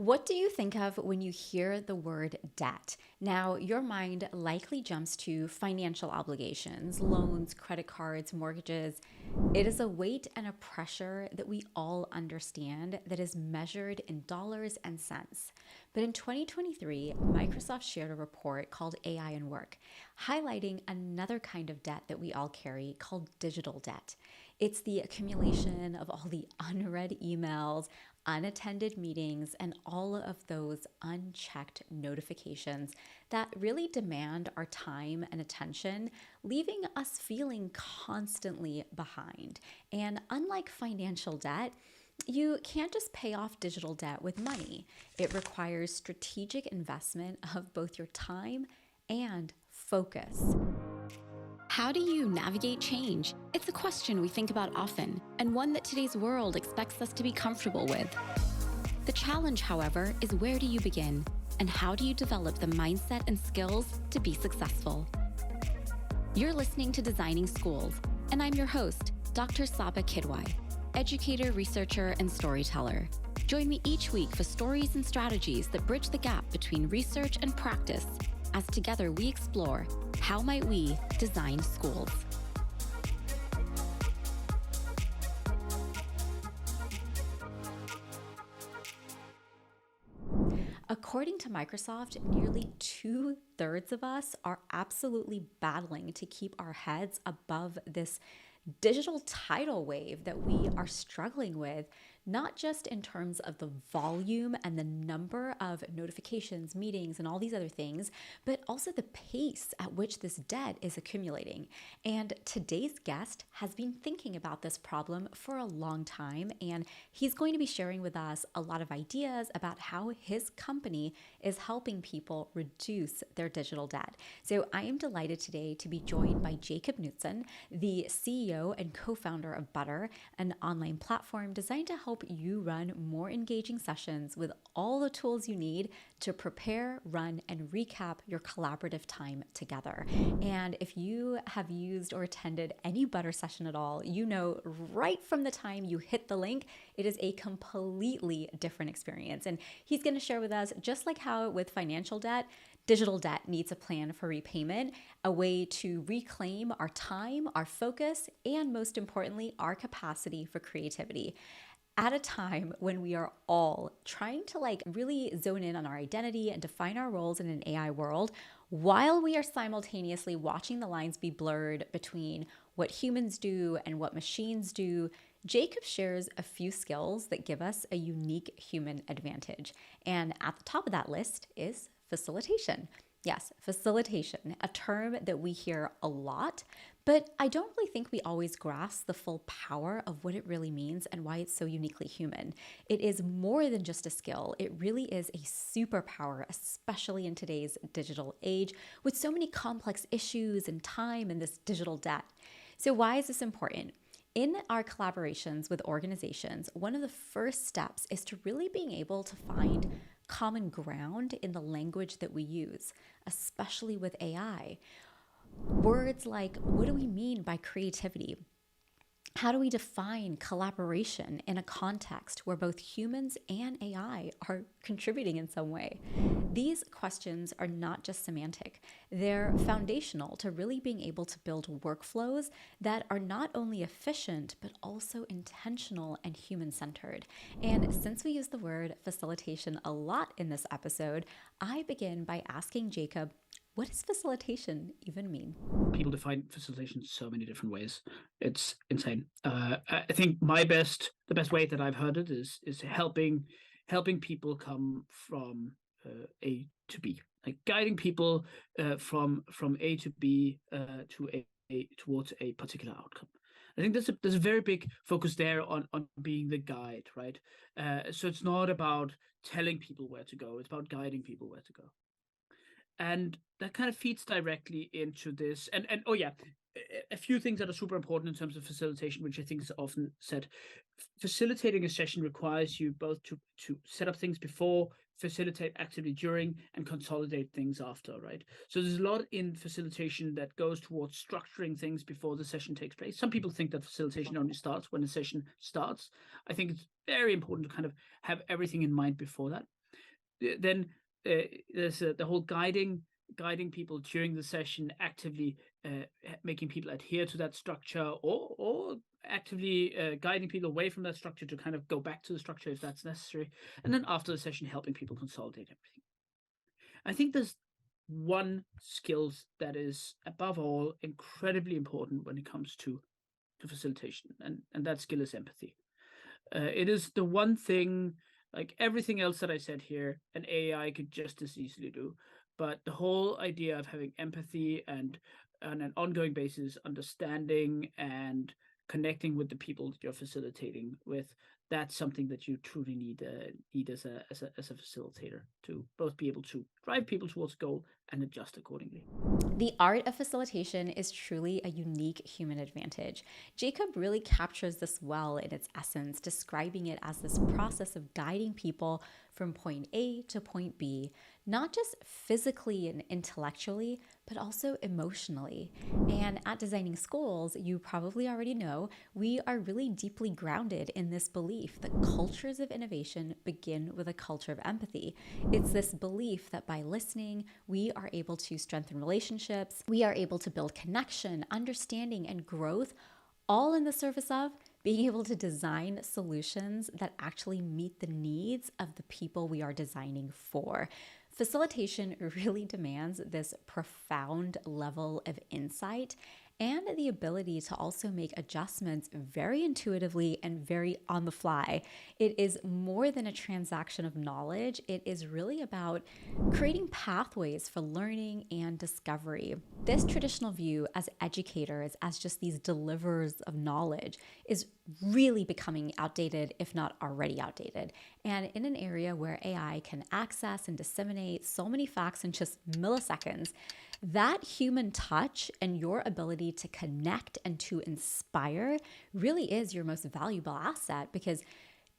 What do you think of when you hear the word debt? Now, your mind likely jumps to financial obligations, loans, credit cards, mortgages. It is a weight and a pressure that we all understand that is measured in dollars and cents. But in 2023, Microsoft shared a report called AI and Work, highlighting another kind of debt that we all carry called digital debt. It's the accumulation of all the unread emails, unattended meetings, and all of those unchecked notifications that really demand our time and attention, leaving us feeling constantly behind. And unlike financial debt, you can't just pay off digital debt with money. It requires strategic investment of both your time and focus. How do you navigate change? It's a question we think about often, and one that today's world expects us to be comfortable with. The challenge, however, is where do you begin? And how do you develop the mindset and skills to be successful? You're listening to Designing Schools, and I'm your host, Dr. Sabba Kidwai, educator, researcher, and storyteller. Join me each week for stories and strategies that bridge the gap between research and practice, as together we explore how might we design schools. According to Microsoft, nearly 2/3 of us are absolutely battling to keep our heads above this digital tidal wave that we are struggling with, not just in terms of the volume and the number of notifications, meetings, and all these other things, but also the pace at which this debt is accumulating. And today's guest has been thinking about this problem for a long time, and he's going to be sharing with us a lot of ideas about how his company is helping people reduce their digital debt. So I am delighted today to be joined by Jakob Knutzen, the CEO and co-founder of Butter, an online platform designed to help you run more engaging sessions with all the tools you need to prepare, run, and recap your collaborative time together. And if you have used or attended any Butter session at all, you know right from the time you hit the link, it is a completely different experience. And he's going to share with us, just like how with financial debt, digital debt needs a plan for repayment, a way to reclaim our time, our focus, and most importantly, our capacity for creativity. At a time when we are all trying to really zone in on our identity and define our roles in an AI world, while we are simultaneously watching the lines be blurred between what humans do and what machines do, Jakob shares a few skills that give us a unique human advantage. And at the top of that list is facilitation. Yes, facilitation, a term that we hear a lot, but I don't really think we always grasp the full power of what it really means and why it's so uniquely human. It is more than just a skill. It really is a superpower, especially in today's digital age with so many complex issues and time and this digital debt. So why is this important? In our collaborations with organizations, one of the first steps is to really being able to find common ground in the language that we use, especially with AI. Words like, what do we mean by creativity? How do we define collaboration in a context where both humans and AI are contributing in some way? These questions are not just semantic. They're foundational to really being able to build workflows that are not only efficient, but also intentional and human-centered. And since we use the word facilitation a lot in this episode, I begin by asking Jakob, what does facilitation even mean? People define facilitation so many different ways. It's insane. I think the best way that I've heard it is helping people come from A to B, like guiding people from A to B to towards a particular outcome. I think there's a very big focus there on being the guide, right? So it's not about telling people where to go; it's about guiding people where to go. And that kind of feeds directly into this. And oh yeah, a few things that are super important in terms of facilitation, which I think is often said. Facilitating a session requires you both to set up things before, facilitate actively during, and consolidate things after, right? So there's a lot in facilitation that goes towards structuring things before the session takes place. Some people think that facilitation only starts when the session starts. I think it's very important to kind of have everything in mind before that. then there's the whole guiding people during the session, actively making people adhere to that structure, or actively guiding people away from that structure to kind of go back to the structure if that's necessary. And then after the session, helping people consolidate everything. I think there's one skill that is above all incredibly important when it comes to facilitation, and that skill is empathy. It is the one thing, like everything else that I said here, an AI could just as easily do. But the whole idea of having empathy and on an ongoing basis, understanding and connecting with the people that you're facilitating with, that's something that you truly need as a facilitator to both be able to drive people towards a goal and adjust accordingly. The art of facilitation is truly a unique human advantage. Jakob really captures this well in its essence, describing it as this process of guiding people from point A to point B, not just physically and intellectually, but also emotionally. And at Designing Schools, you probably already know, we are really deeply grounded in this belief that cultures of innovation begin with a culture of empathy. It's this belief that by listening, we are able to strengthen relationships, we are able to build connection, understanding, and growth, all in the service of being able to design solutions that actually meet the needs of the people we are designing for. Facilitation really demands this profound level of insight and the ability to also make adjustments very intuitively and very on the fly. It is more than a transaction of knowledge. It is really about creating pathways for learning and discovery. This traditional view as educators, as just these deliverers of knowledge, is really becoming outdated, if not already outdated. And in an area where AI can access and disseminate so many facts in just milliseconds, that human touch and your ability to connect and to inspire really is your most valuable asset, because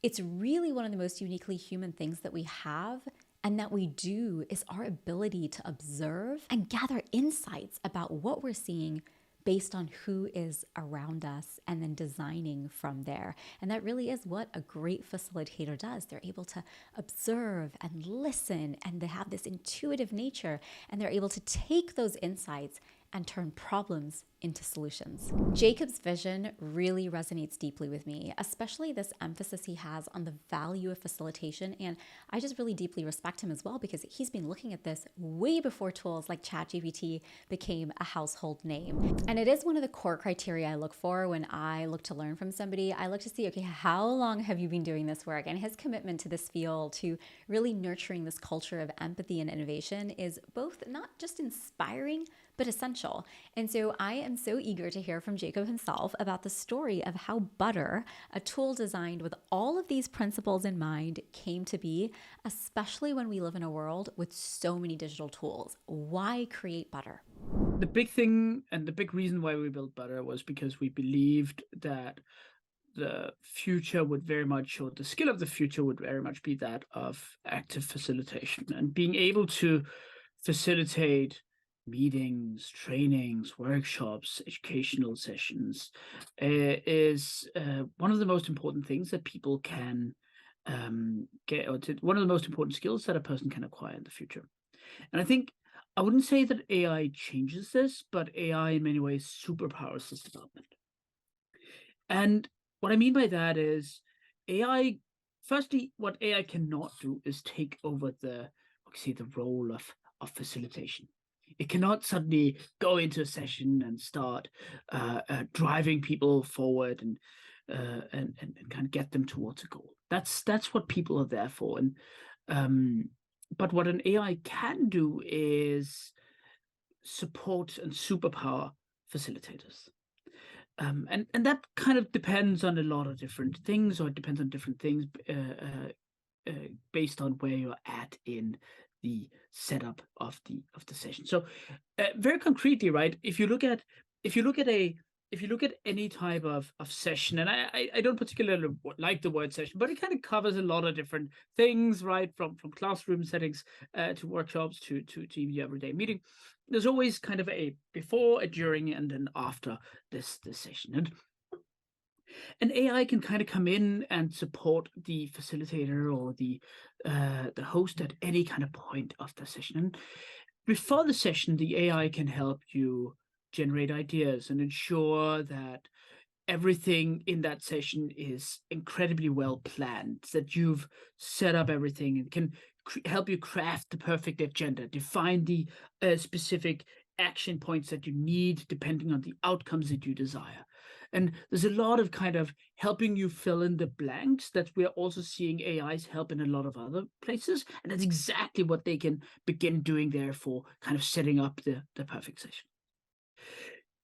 it's really one of the most uniquely human things that we have and that we do is our ability to observe and gather insights about what we're seeing based on who is around us and then designing from there. And that really is what a great facilitator does. They're able to observe and listen, and they have this intuitive nature, and they're able to take those insights and turn problems into solutions. Jakob's vision really resonates deeply with me, especially this emphasis he has on the value of facilitation. And I just really deeply respect him as well, because he's been looking at this way before tools like ChatGPT became a household name. And it is one of the core criteria I look for when I look to learn from somebody. I look to see, okay, how long have you been doing this work? And his commitment to this field, to really nurturing this culture of empathy and innovation, is both not just inspiring, but essential. And so I am so eager to hear from Jakob himself about the story of how Butter, a tool designed with all of these principles in mind, came to be, especially when we live in a world with so many digital tools. Why create Butter? The big thing and the big reason why we built Butter was because we believed that the future would very much, or the skill of the future would very much be that of active facilitation, and being able to facilitate meetings, trainings, workshops, educational sessions is one of the most important things that people can get, or one of the most important skills that a person can acquire in the future. And I think I wouldn't say that AI changes this, but AI in many ways superpowers this development. And what I mean by that is AI, firstly, what AI cannot do is take over the role of facilitation. It cannot suddenly go into a session and start driving people forward and kind of get them towards a goal. That's what people are there for. And but what an AI can do is support and superpower facilitators. And that kind of depends on a lot of different things, or it depends on different things based on where you're at in the setup of the session. So, very concretely, right? If you look at any type of session, and I don't particularly like the word session, but it kind of covers a lot of different things, right? From classroom settings to workshops to even the everyday meeting. There's always kind of a before, a during, and then after this session. And And AI can kind of come in and support the facilitator or the host at any kind of point of the session. And before the session, the AI can help you generate ideas and ensure that everything in that session is incredibly well planned, that you've set up everything and can help you craft the perfect agenda, define the specific action points that you need depending on the outcomes that you desire. And there's a lot of kind of helping you fill in the blanks that we're also seeing AIs help in a lot of other places. And that's exactly what they can begin doing there for kind of setting up the perfect session.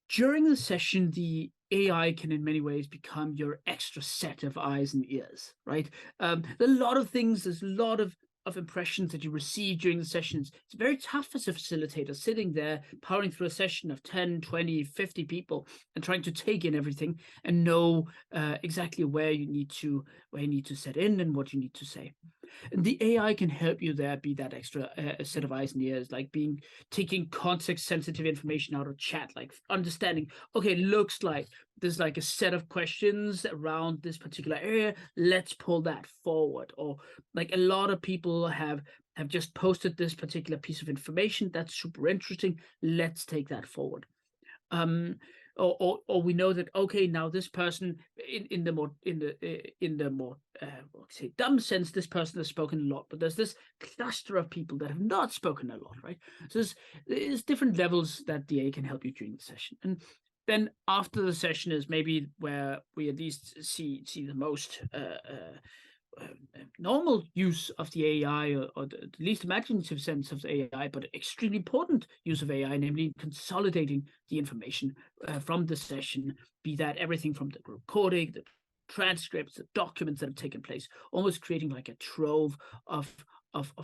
During the session, the AI can in many ways become your extra set of eyes and ears, right? There are a lot of things, there's a lot of impressions that you receive during the sessions. It's very tough as a facilitator sitting there powering through a session of 10, 20, 50 people and trying to take in everything and know exactly where you need to set in and what you need to say. And the AI can help you there be that extra set of eyes and ears, like taking context sensitive information out of chat, like understanding, okay, looks like there's like a set of questions around this particular area. Let's pull that forward. Or like a lot of people have just posted this particular piece of information. That's super interesting. Let's take that forward. Or we know that, okay, now this person in the more say dumb sense, this person has spoken a lot, but there's this cluster of people that have not spoken a lot, right? So there's different levels that the A can help you during the session. And then after the session is maybe where we at least see the most normal use of the AI, or the least imaginative sense of the AI, but extremely important use of AI, namely consolidating the information from the session, be that everything from the recording, the transcripts, the documents that have taken place, almost creating like a trove of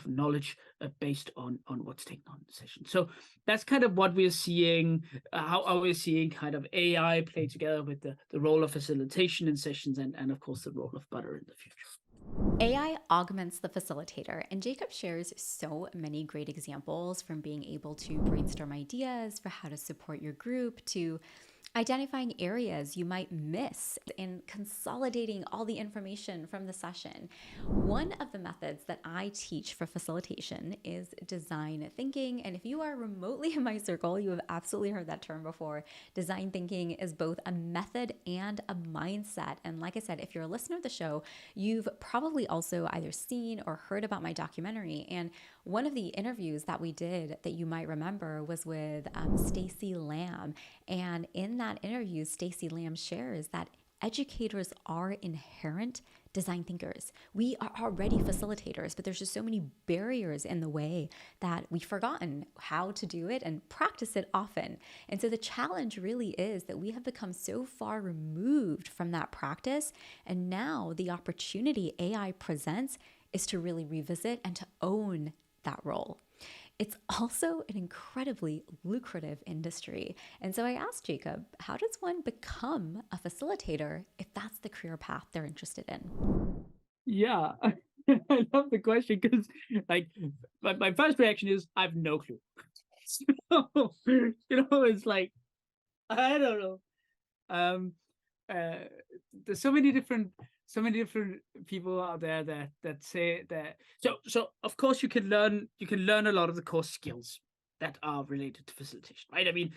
knowledge based on what's taken on in the session. So that's kind of what we're seeing, how we're seeing kind of AI play together with the role of facilitation in sessions and of course the role of butter in the future. AI augments the facilitator, and Jakob shares so many great examples, from being able to brainstorm ideas for how to support your group to identifying areas you might miss and consolidating all the information from the session. One of the methods that I teach for facilitation is design thinking. And if you are remotely in my circle, you have absolutely heard that term before. Design thinking is both a method and a mindset. And like I said, if you're a listener of the show, you've probably also either seen or heard about my documentary. And one of the interviews that we did that you might remember was with Stacey Lamb. And in that interview, Stacey Lamb shares that educators are inherent design thinkers. We are already facilitators, but there's just so many barriers in the way that we've forgotten how to do it and practice it often. And so the challenge really is that we have become so far removed from that practice. And now the opportunity AI presents is to really revisit and to own that role. It's also an incredibly lucrative industry. And so I asked Jakob, how does one become a facilitator if that's the career path they're interested in? Yeah, I love the question because, like, my first reaction is I have no clue. So, it's like I don't know. Um, uh, there's so many different people out there that say that. So of course you can learn a lot of the core skills that are related to facilitation, right? I mean,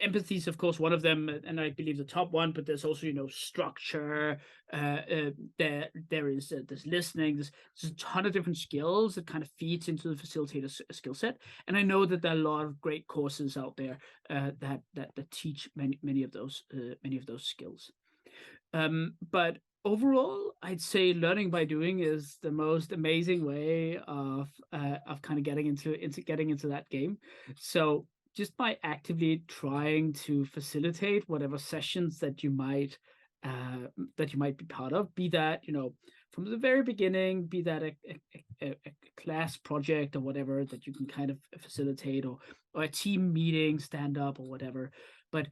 empathy is of course one of them, and I believe the top one. But there's also structure. There is there's listening. There's a ton of different skills that kind of feeds into the facilitator skill set. And I know that there are a lot of great courses out there that teach many of those skills. But overall, I'd say learning by doing is the most amazing way of kind of getting into that game. So just by actively trying to facilitate whatever sessions that you might be part of, be that from the very beginning, be that a class project or whatever that you can kind of facilitate, or a team meeting, stand up or whatever, but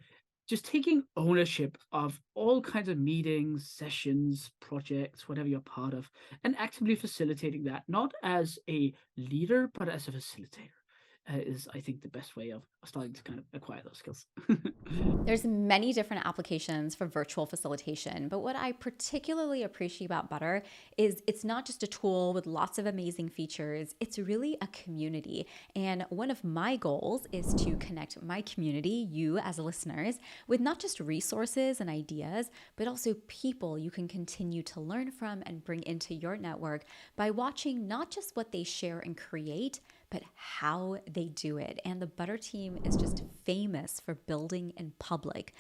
just taking ownership of all kinds of meetings, sessions, projects, whatever you're part of, and actively facilitating that, not as a leader, but as a facilitator. is, I think, the best way of starting to kind of acquire those skills. There's many different applications for virtual facilitation, but what I particularly appreciate about Butter is it's not just a tool with lots of amazing features, it's really a community. And one of my goals is to connect my community, you as listeners, with not just resources and ideas, but also people you can continue to learn from and bring into your network by watching not just what they share and create, but how they do it. And the Butter team is just famous for building in public.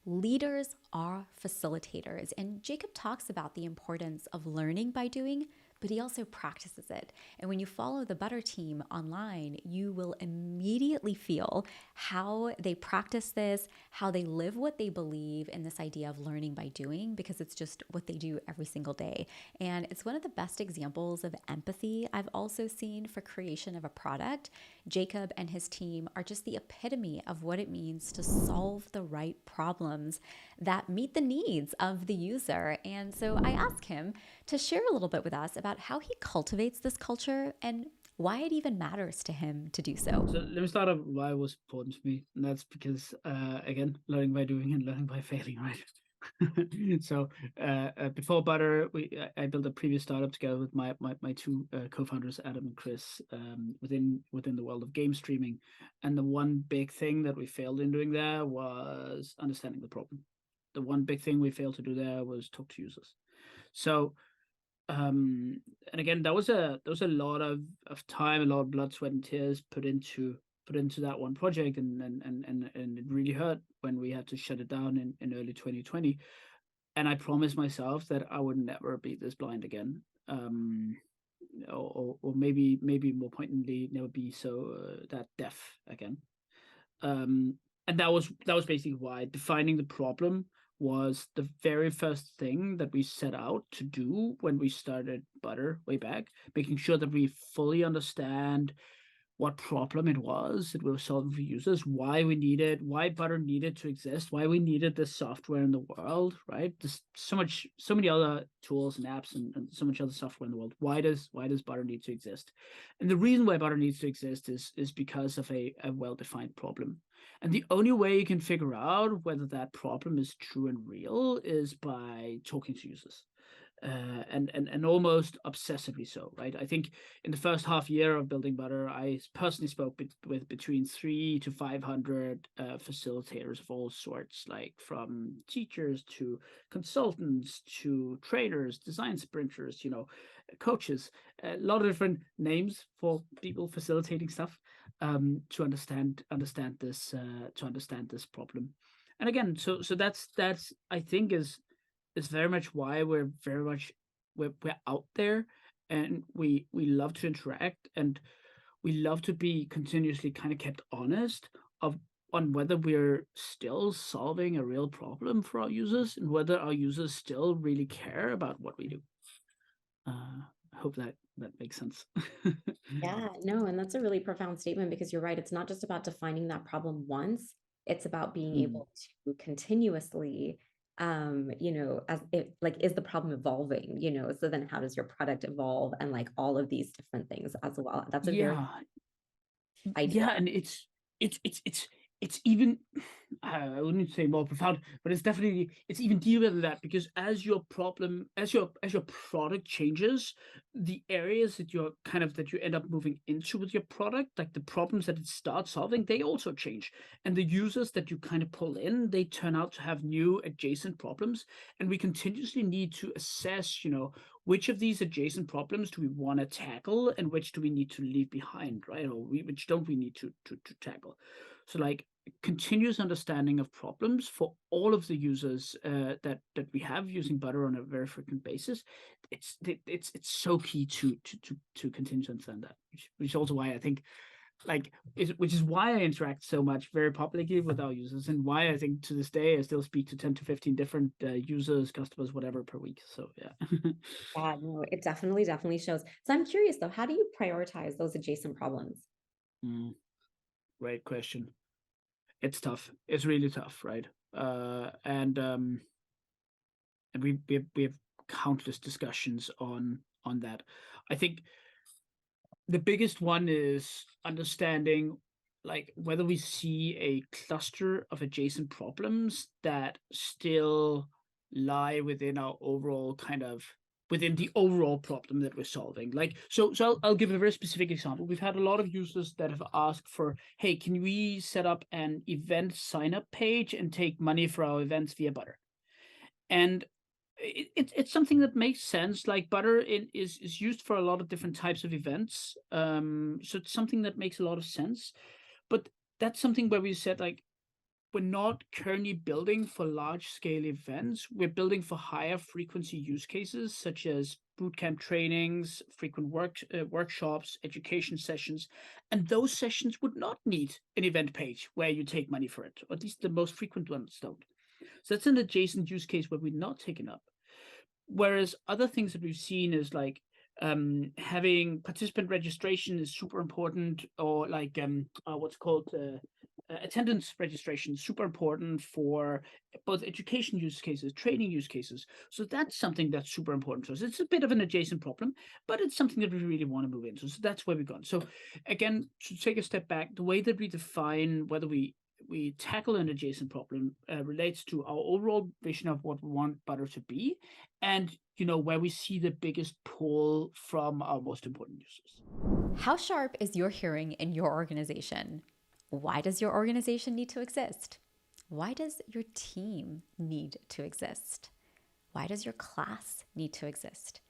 Leaders are facilitators, and Jakob talks about the importance of learning by doing, but he also practices it. And when you follow the Butter team online, you will immediately feel how they practice this, how they live what they believe in this idea of learning by doing, because it's just what they do every single day. And it's one of the best examples of empathy I've also seen for creation of a product. Jakob and his team are just the epitome of what it means to solve the right problems that meet the needs of the user. And so I asked him to share a little bit with us about how he cultivates this culture and why it even matters to him to do so. So let me start off why it was important to me, and that's because again, learning by doing and learning by failing, right? So before Butter, I built a previous startup together with my two co-founders, Adam and Chris, within the world of game streaming, and the one big thing that we failed in doing there was understanding the problem. The one big thing we failed to do there was talk to users. So and again, that was a lot of time, a lot of blood, sweat, and tears put into that one project, and it really hurt when we had to shut it down in early 2020. And I promised myself that I would never be this blind again. Or maybe more pointedly, never be so that deaf again. And that was basically why defining the problem was the very first thing that we set out to do when we started Butter way back, making sure that we fully understand what problem it was that we were solving for users, why Butter needed to exist, why we needed this software in the world, right? There's so many other tools and apps and so much other software in the world. Why does Butter need to exist? And the reason why Butter needs to exist is because of a well-defined problem. And the only way you can figure out whether that problem is true and real is by talking to users. And almost obsessively so, right? I think in the first half year of building Butter, I personally spoke with between 300 to 500 facilitators of all sorts, like from teachers to consultants to trainers, design sprinters, coaches, a lot of different names for people facilitating stuff, to understand this problem. And again, so that's I think is very much why we're out there, and we love to interact, and we love to be continuously kind of kept honest of on whether we're still solving a real problem for our users and whether our users still really care about what we do. I hope that makes sense. Yeah, no, and that's a really profound statement because you're right. It's not just about defining that problem once, it's about being Mm. able to continuously, as it like, is the problem evolving, So then how does your product evolve and like all of these different things as well? That's a very Yeah, idea. yeah, and it's even I wouldn't say more profound, but it's even deeper than that, because as your product changes, the areas that you end up moving into with your product, like the problems that it starts solving, they also change. And the users that you kind of pull in, they turn out to have new adjacent problems. And we continuously need to assess, which of these adjacent problems do we want to tackle and which do we need to leave behind, right? Or which don't we need to tackle? So like continuous understanding of problems for all of the users that we have using Butter on a very frequent basis. It's so key to continue to understand that, which is also why I think which is why I interact so much very publicly with our users, and why I think to this day I still speak to 10 to 15 different users, customers, whatever, per week. So yeah. Yeah, no, it definitely shows. So I'm curious though, how do you prioritize those adjacent problems? Mm, great question. It's tough. It's really tough, right? And we have countless discussions on that. I think the biggest one is understanding like whether we see a cluster of adjacent problems that still lie within our overall kind of within the overall problem that we're solving. Like so I'll give a very specific example. We've had a lot of users that have asked for, hey, can we set up an event sign up page and take money for our events via Butter? And it's something that makes sense. Like Butter is used for a lot of different types of events, so it's something that makes a lot of sense. But that's something where we said, like, we're not currently building for large scale events. We're building for higher frequency use cases such as bootcamp trainings, frequent workshops, education sessions, and those sessions would not need an event page where you take money for it, or at least the most frequent ones don't. So that's an adjacent use case where we're not taking up. Whereas other things that we've seen is like having participant registration is super important, or like what's called attendance registration, super important for both education use cases, training use cases. So that's something that's super important to us. It's a bit of an adjacent problem, but it's something that we really want to move into. So that's where we've gone. So again, to take a step back, the way that we define whether we tackle an adjacent problem relates to our overall vision of what we want Butter to be, and where we see the biggest pull from our most important users. How sharp is your hearing in your organization? Why does your organization need to exist? Why does your team need to exist? Why does your class need to exist?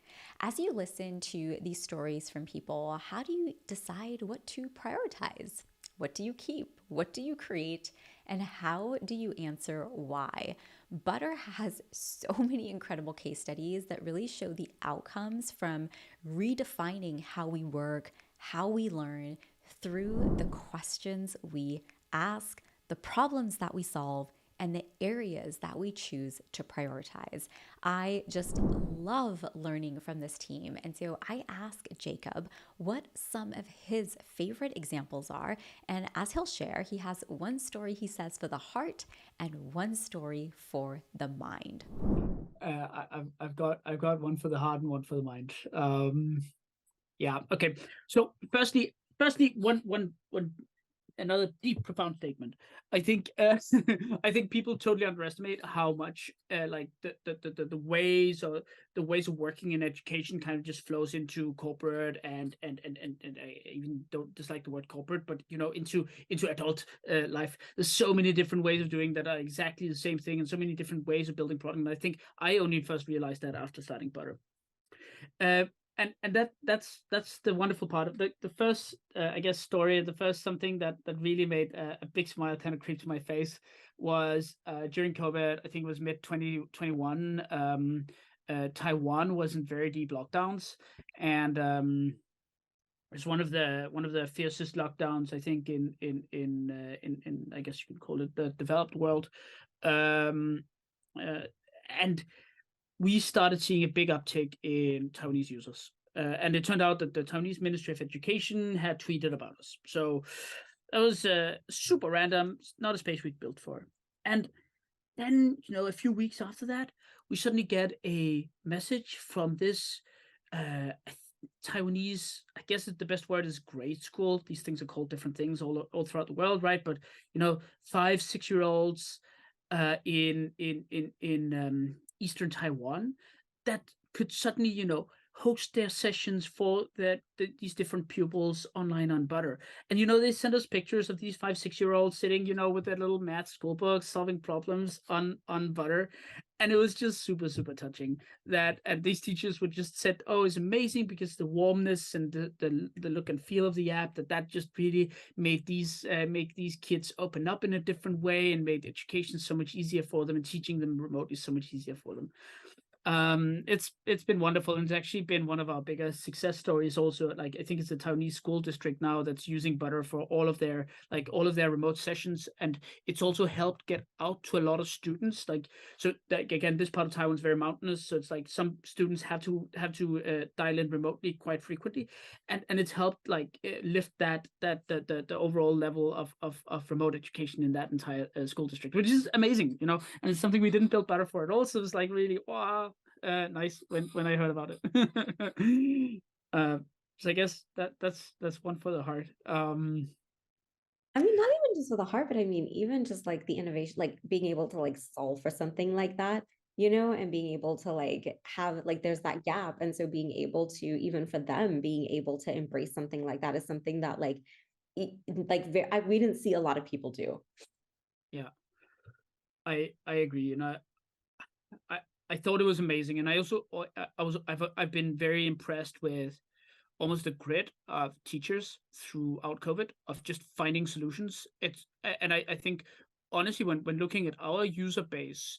As you listen to these stories from people, how do you decide what to prioritize? What do you keep? What do you create? And how do you answer why? Butter has so many incredible case studies that really show the outcomes from redefining how we work, how we learn through the questions we ask, the problems that we solve, and the areas that we choose to prioritize. I just love learning from this team. And so I ask Jakob what some of his favorite examples are. And as he'll share, he has one story he says for the heart and one story for the mind. I've got one for the heart and one for the mind. Yeah. Okay. So firstly, one another deep, profound statement. I think I think people totally underestimate how much like the ways of working in education kind of just flows into corporate and I even don't dislike the word corporate, but into adult life. There's so many different ways of doing that are exactly the same thing, and so many different ways of building product. And I think I only first realized that after starting Butter. And that's the wonderful part of the first I guess story. The first something that really made a big smile kind of creep to my face was during COVID. I think it was mid 2021. Taiwan was in very deep lockdowns, and it was one of the fiercest lockdowns, I think, in I guess you could call it the developed world. And we started seeing a big uptick in Taiwanese users. And it turned out that the Taiwanese Ministry of Education had tweeted about us. So that was super random, not a space we'd built for. And then, a few weeks after that, we suddenly get a message from this Taiwanese, I guess the best word is grade school. These things are called different things all throughout the world, right? But 5-6-year-olds in Eastern Taiwan that could suddenly, host their sessions for these different pupils online on Butter. And, they send us pictures of these 5-6-year-olds sitting, with their little math school books, solving problems on Butter. And it was just super, super touching that, and these teachers would just said, oh, it's amazing because the warmness and the look and feel of the app, that just really made make these kids open up in a different way and made education so much easier for them, and teaching them remotely so much easier for them. It's been wonderful, and it's actually been one of our biggest success stories also. Like, I think it's a Taiwanese school district now that's using Butter for all of their remote sessions, and it's also helped get out to a lot of students. Like, so that, again, this part of Taiwan is very mountainous, so it's like some students have to dial in remotely quite frequently, and it's helped like lift the overall level of remote education in that entire school district, which is amazing, and it's something we didn't build Butter for at all. So it's like really wow. Nice when I heard about it. So I guess that's one for the heart. I mean, not even just with the heart, but I mean, even just like the innovation, like being able to like solve for something like that, and being able to like have like there's that gap. And so being able to, even for them, being able to embrace something like that is something that like we didn't see a lot of people do. Yeah, I agree, and I I thought it was amazing, and I also I've been very impressed with almost the grit of teachers throughout COVID of just finding solutions. And I think honestly, when looking at our user base,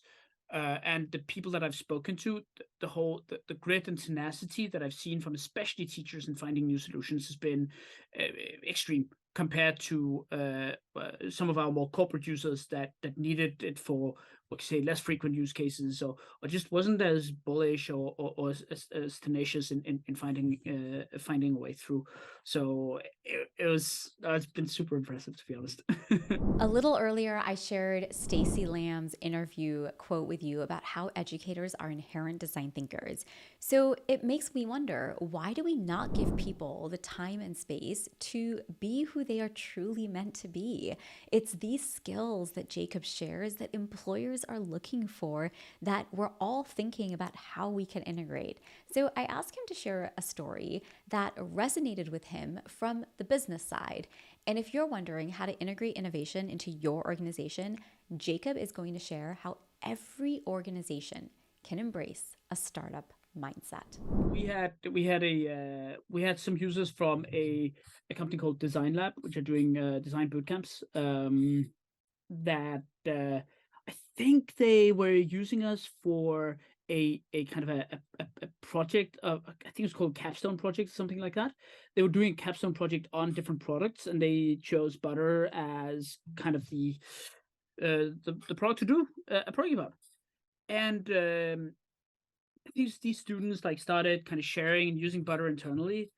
and the people that I've spoken to, the grit and tenacity that I've seen from especially teachers in finding new solutions has been uh, extreme compared to some of our more corporate users that needed it for, like say, less frequent use cases, or just wasn't as bullish or as tenacious in finding a way through. So it's been super impressive, to be honest. A little earlier, I shared Stacey Lamb's interview quote with you about how educators are inherent design thinkers. So it makes me wonder, why do we not give people the time and space to be who they are truly meant to be? It's these skills that Jakob shares that employers are looking for, that we're all thinking about how we can integrate. So I asked him to share a story that resonated with him from the business side. And if you're wondering how to integrate innovation into your organization, Jakob is going to share how every organization can embrace a startup mindset. We had some users from a company called Design Lab, which are doing design boot camps. That I think they were using us for a kind of a project of, I think it's called capstone project, something like that. They were doing a capstone project on different products, and they chose butter as kind of the product to do a project about. And these students like started kind of sharing and using butter internally,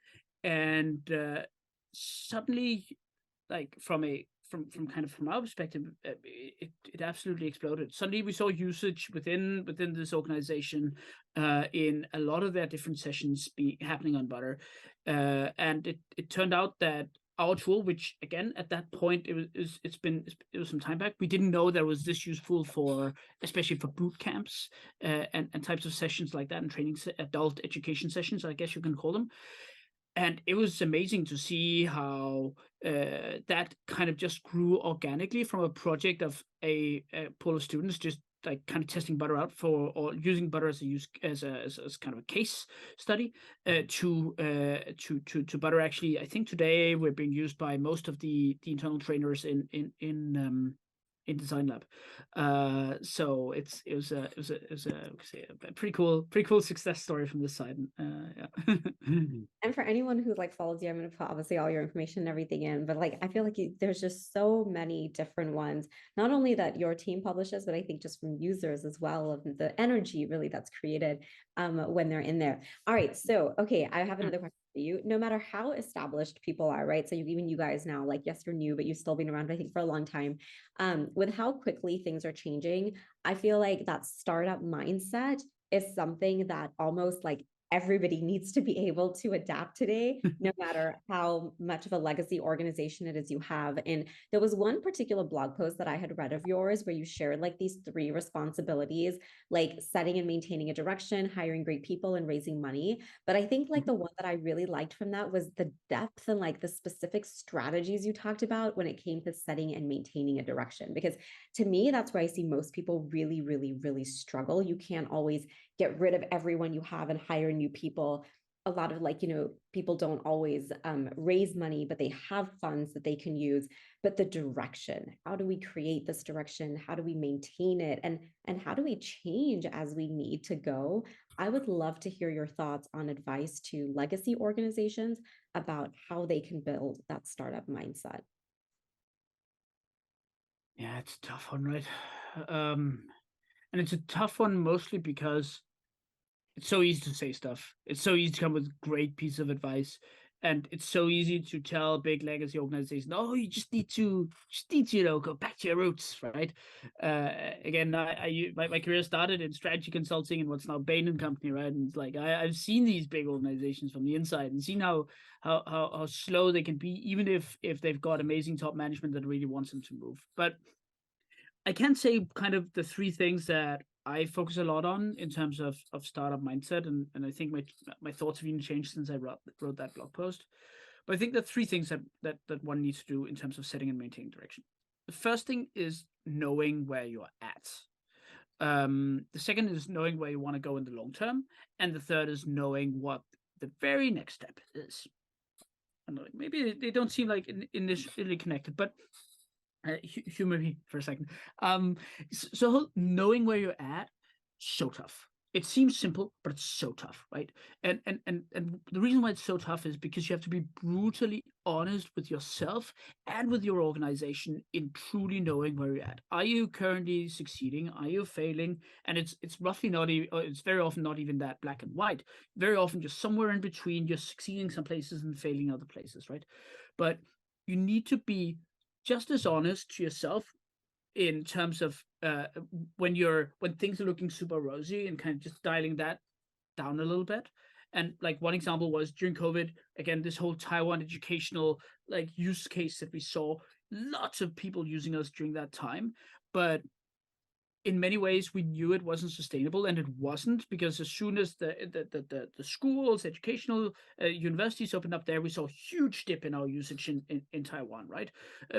and suddenly, like from our perspective, it absolutely exploded. Suddenly we saw usage within this organization in a lot of their different sessions be happening on butter, and it turned out that our tool, which again at that point it was some time back, we didn't know that was this useful for, especially for boot camps and types of sessions like that, and training adult education sessions, I guess you can call them. And it was amazing to see how that kind of just grew organically from a project of a pool of students just like kind of testing butter out for, or using butter as a use as kind of a case study, to butter. Actually, I think today we're being used by most of the internal trainers in Design Lab. So it was a pretty cool success story from this side. Yeah. And for anyone who like follows you, I'm going to put obviously all your information and everything in, but like I feel like there's just so many different ones, not only that your team publishes, but I think just from users as well, of the energy really that's created when they're in there. All right, so okay, I have another question for you. No matter how established people are, right? So even you guys now, like yes, you're new, but you've still been around, I think, for a long time. With how quickly things are changing, I feel like that startup mindset is something that almost like everybody needs to be able to adapt today, no matter how much of a legacy organization it is you have. And there was one particular blog post that I had read of yours where you shared like these 3 responsibilities, like setting and maintaining a direction, hiring great people, and raising money. But I think like the one that I really liked from that was the depth and like the specific strategies you talked about when it came to setting and maintaining a direction. Because to me, that's where I see most people really, really, really struggle. You can't always get rid of everyone you have and hire new people. A lot of like, people don't always raise money, but they have funds that they can use. But the direction, how do we create this direction? How do we maintain it? And how do we change as we need to go? I would love to hear your thoughts on advice to legacy organizations about how they can build that startup mindset. Yeah, it's a tough one, right? And it's a tough one mostly because it's so easy to say stuff. It's so easy to come with great piece of advice, And it's so easy to tell big legacy organizations, oh, you just need to go back to your roots, right? Again, my career started in strategy consulting and what's now Bain and Company, right? And it's like I've seen these big organizations from the inside and seen how slow they can be, even if they've got amazing top management that really wants them to move. But I can say kind of the three things that I focus a lot on in terms of startup mindset, and I think my thoughts have even changed since I wrote that blog post. But I think the three things that one needs to do in terms of setting and maintaining direction. The first thing is knowing where you're at. The second is knowing where you want to go in the long term, and the third is knowing what the very next step is. I know, maybe they don't seem like initially connected, but humor me for a second. So knowing where you're at, so tough. It seems simple, but it's so tough, right? And the reason why it's so tough is because you have to be brutally honest with yourself and with your organization in truly knowing where you're at. Are you currently succeeding? Are you failing? And it's roughly not even. It's very often not even that black and white. Very often just somewhere in between. You're succeeding some places and failing other places, right? But you need to be just as honest to yourself in terms of when things are looking super rosy and kind of just dialing that down a little bit. And like one example was during COVID, again, this whole Taiwan educational like use case that we saw, lots of people using us during that time. But in many ways, we knew it wasn't sustainable, and it wasn't, because as soon as the schools, educational universities opened up there, we saw a huge dip in our usage in Taiwan, right?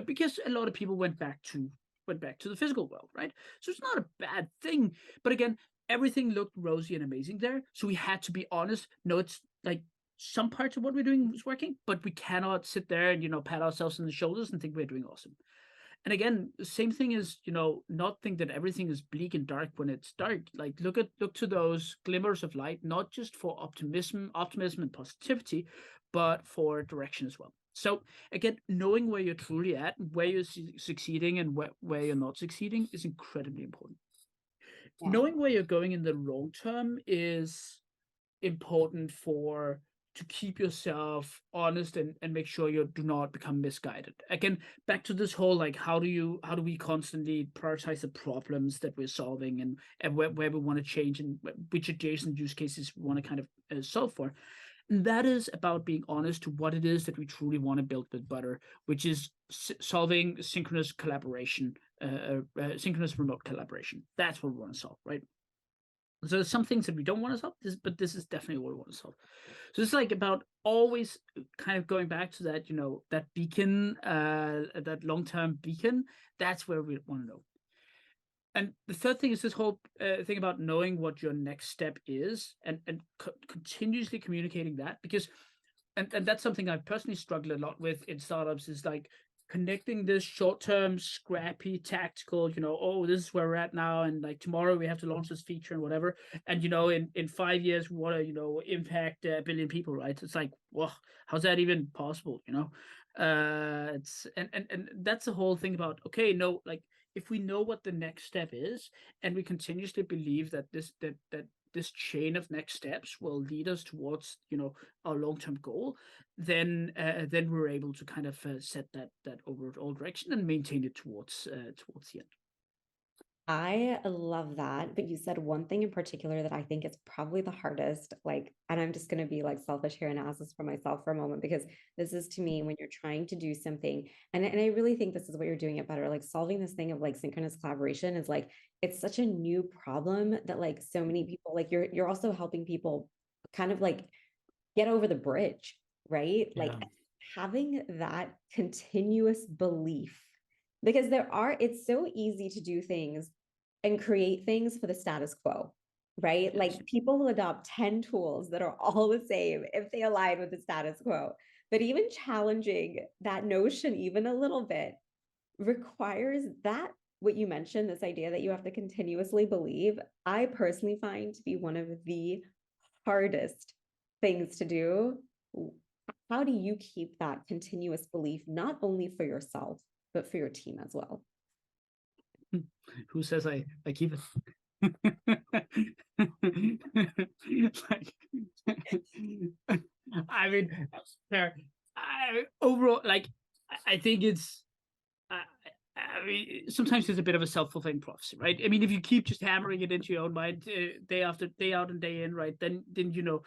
Because a lot of people went back to the physical world, right? So it's not a bad thing, but again, everything looked rosy and amazing there, so we had to be honest. No, it's like some parts of what we're doing is working, but we cannot sit there and pat ourselves on the shoulders and think we're doing awesome. And again, the same thing is, not think that everything is bleak and dark when it's dark. Like look to those glimmers of light, not just for optimism and positivity, but for direction as well. So again, knowing where you're truly at, where you're succeeding and where you're not succeeding is incredibly important. Yeah. Knowing where you're going in the long term is important to keep yourself honest and make sure you do not become misguided. Again, back to this whole like how do we constantly prioritize the problems that we're solving and where we want to change and which adjacent use cases we want to kind of solve for. And that is about being honest to what it is that we truly want to build with Butter, which is solving synchronous collaboration, synchronous remote collaboration. That's what we want to solve, right? So there's some things that we don't want to solve, but this is definitely what we want to solve. So it's like about always kind of going back to that, that beacon, that long-term beacon. That's where we want to know. And the third thing is this whole thing about knowing what your next step is and continuously communicating that, because and that's something I've personally struggled a lot with in startups, is like connecting this short-term, scrappy, tactical, oh, this is where we're at now, and like tomorrow we have to launch this feature and whatever. And in 5 years we want to, impact 1 billion people, right? It's like, whoa, how's that even possible? It's and that's the whole thing about, okay, no, like if we know what the next step is and we continuously believe that this chain of next steps will lead us towards our long-term goal, then we're able to kind of set that overall direction and maintain it towards the end. I love that. But you said one thing in particular that I think is probably the hardest, and I'm just going to be like selfish here and ask this for myself for a moment, because this is to me when you're trying to do something. And I really think this is what you're doing it better. Like solving this thing of like synchronous collaboration is like, it's such a new problem that like so many people, like you're also helping people kind of like get over the bridge, right? Yeah. Like having that continuous belief, because it's so easy to do things and create things for the status quo, right? Yes. Like people will adopt 10 tools that are all the same if they align with the status quo. But even challenging that notion even a little bit requires that, what you mentioned, this idea that you have to continuously believe, I personally find to be one of the hardest things to do. How do you keep that continuous belief, not only for yourself, but for your team as well? Who says I keep it? Like, I mean, there. Overall, like, I think it's. I mean, sometimes it's a bit of a self-fulfilling prophecy, right? I mean, if you keep just hammering it into your own mind day after day out and day in, right, then you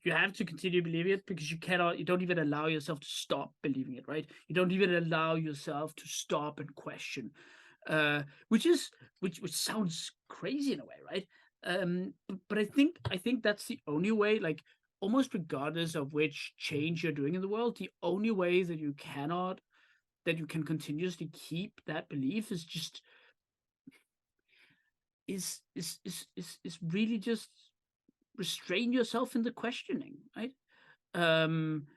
have to continue believing it, because you don't even allow yourself to stop believing it, right? You don't even allow yourself to stop and question, which sounds crazy in a way, right? But I think that's the only way, like, almost regardless of which change you're doing in the world, the only way that you can continuously keep that belief is really just restrain yourself in the questioning, right? Um,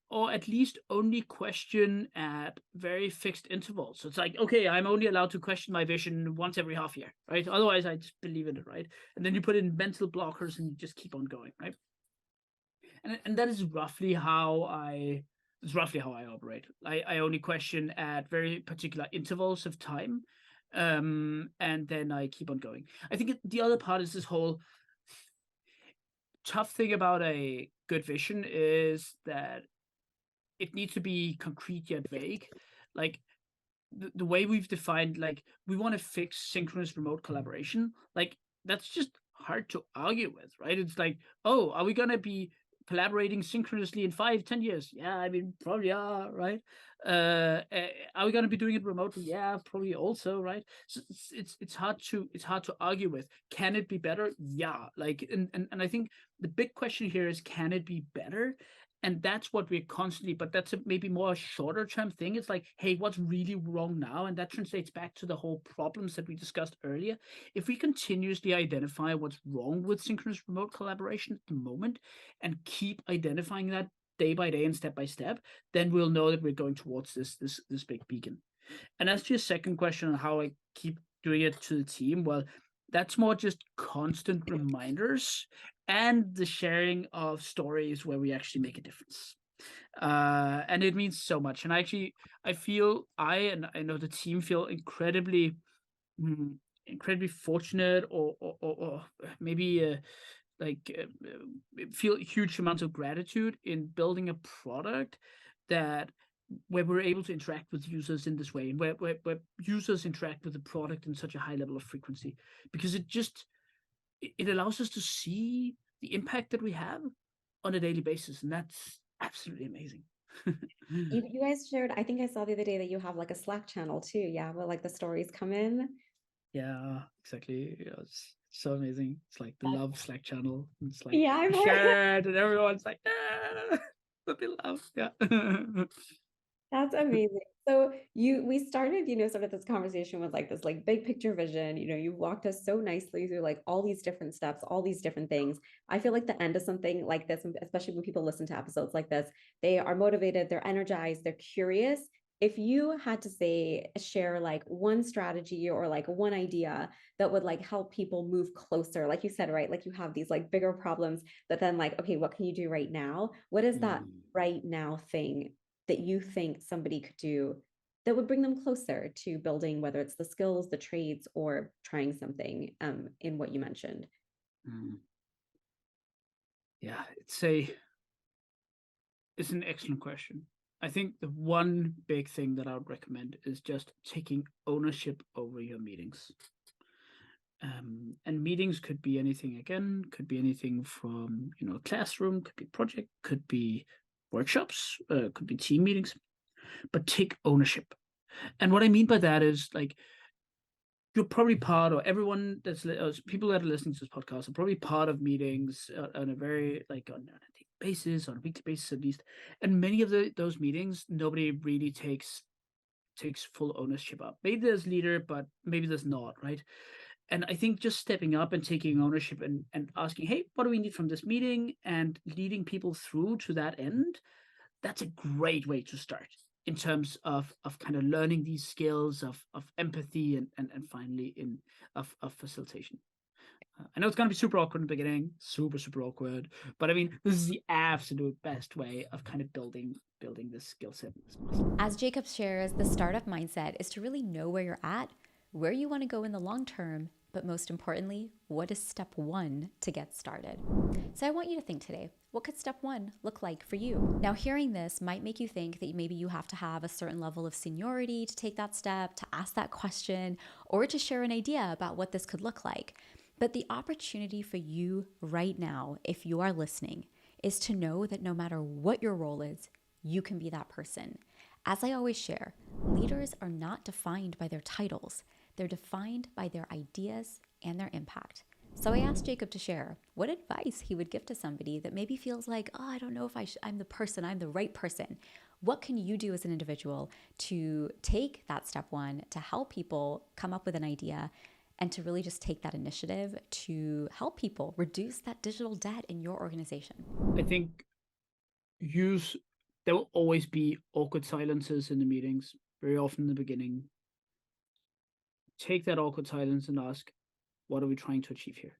or at least only question at very fixed intervals. So it's like, okay, I'm only allowed to question my vision once every half year, right? Otherwise, I just believe in it, right? And then you put in mental blockers and you just keep on going, right? And that is roughly how I operate. I only question at very particular intervals of time, and then I keep on going. I think the other part is this whole tough thing about a good vision is that it needs to be concrete yet vague. Like, the way we've defined, like, we want to fix synchronous remote collaboration, like, that's just hard to argue with, right? It's like, oh, are we gonna be collaborating synchronously in 5-10 years? Yeah, I mean, probably are, right? Are we gonna be doing it remotely? Yeah, probably also, right? So it's hard to argue with. Can it be better? Yeah. Like, and I think the big question here is, can it be better? And that's what we're constantly, but that's maybe more a shorter term thing. It's like, hey, what's really wrong now? And that translates back to the whole problems that we discussed earlier. If we continuously identify what's wrong with synchronous remote collaboration at the moment and keep identifying that day by day and step by step, then we'll know that we're going towards this big beacon. And as to your second question on how I keep doing it to the team, well, that's more just constant reminders and the sharing of stories where we actually make a difference. And it means so much. And I feel and I know the team feel incredibly fortunate, or maybe feel huge amounts of gratitude in building a product that where we're able to interact with users in this way, and where users interact with the product in such a high level of frequency, because it allows us to see the impact that we have on a daily basis, and that's absolutely amazing. You guys shared, I think I saw the other day that you have like a Slack channel too, yeah, where like the stories come in. Yeah, exactly. Yeah, it's so amazing. It's like the That's, love Slack channel. It's like yeah, I've heard. shared, and everyone's like, ah, the love. Yeah. That's amazing. So we started, sort of this conversation with like this like big picture vision. You walked us so nicely through like all these different steps, all these different things. I feel like the end of something like this, especially when people listen to episodes like this, they are motivated, they're energized, they're curious. If you had to share like one strategy or like one idea that would like help people move closer, like you said, right? Like you have these like bigger problems, but then like, okay, what can you do right now? What is that right now thing that you think somebody could do that would bring them closer to building, whether it's the skills, the trades, or trying something in what you mentioned? Yeah, it's an excellent question. I think the one big thing that I would recommend is just taking ownership over your meetings. And meetings could be anything, again, could be anything from, a classroom, could be project, could be workshops, could be team meetings, but take ownership. And what I mean by that is, like, you're probably part, or everyone people that are listening to this podcast are probably part of meetings on a very, like, on a daily basis, on a weekly basis at least. And many of those meetings, nobody really takes full ownership up. Maybe there's leader, but maybe there's not, right? And I think just stepping up and taking ownership and asking, hey, what do we need from this meeting, and leading people through to that end, that's a great way to start in terms of kind of learning these skills of empathy and finally of facilitation. I know it's going to be super awkward in the beginning, super awkward, but I mean, this is the absolute best way of kind of building this skill set. As Jakob shares, the startup mindset is to really know where you're at, where you want to go in the long term, but most importantly, what is step one to get started? So I want you to think today, what could step one look like for you? Now, hearing this might make you think that maybe you have to have a certain level of seniority to take that step, to ask that question, or to share an idea about what this could look like. But the opportunity for you right now, if you are listening, is to know that no matter what your role is, you can be that person. As I always share, leaders are not defined by their titles. They're defined by their ideas and their impact. So I asked Jakob to share what advice he would give to somebody that maybe feels like, oh, I don't know if I'm the right person. What can you do as an individual to take that step one to help people come up with an idea and to really just take that initiative to help people reduce that digital debt in your organization? I think there will always be awkward silences in the meetings, very often in the beginning. Take that awkward silence and ask, what are we trying to achieve here?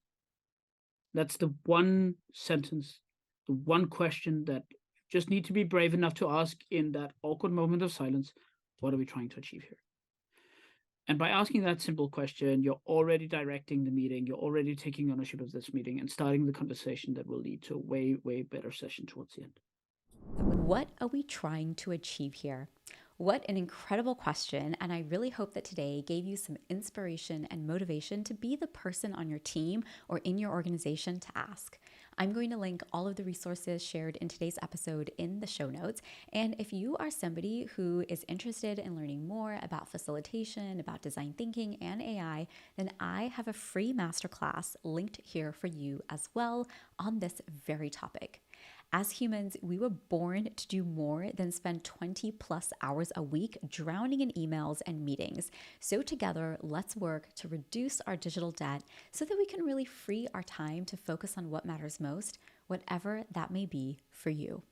That's the one sentence, the one question that you just need to be brave enough to ask in that awkward moment of silence. What are we trying to achieve here? And by asking that simple question, you're already directing the meeting, you're already taking ownership of this meeting and starting the conversation that will lead to a way, way better session towards the end. What are we trying to achieve here? What an incredible question. And I really hope that today gave you some inspiration and motivation to be the person on your team or in your organization to ask. I'm going to link all of the resources shared in today's episode in the show notes. And if you are somebody who is interested in learning more about facilitation, about design thinking, and AI, then I have a free masterclass linked here for you as well on this very topic. As humans, we were born to do more than spend 20 plus hours a week drowning in emails and meetings. So together, let's work to reduce our digital debt so that we can really free our time to focus on what matters most, whatever that may be for you.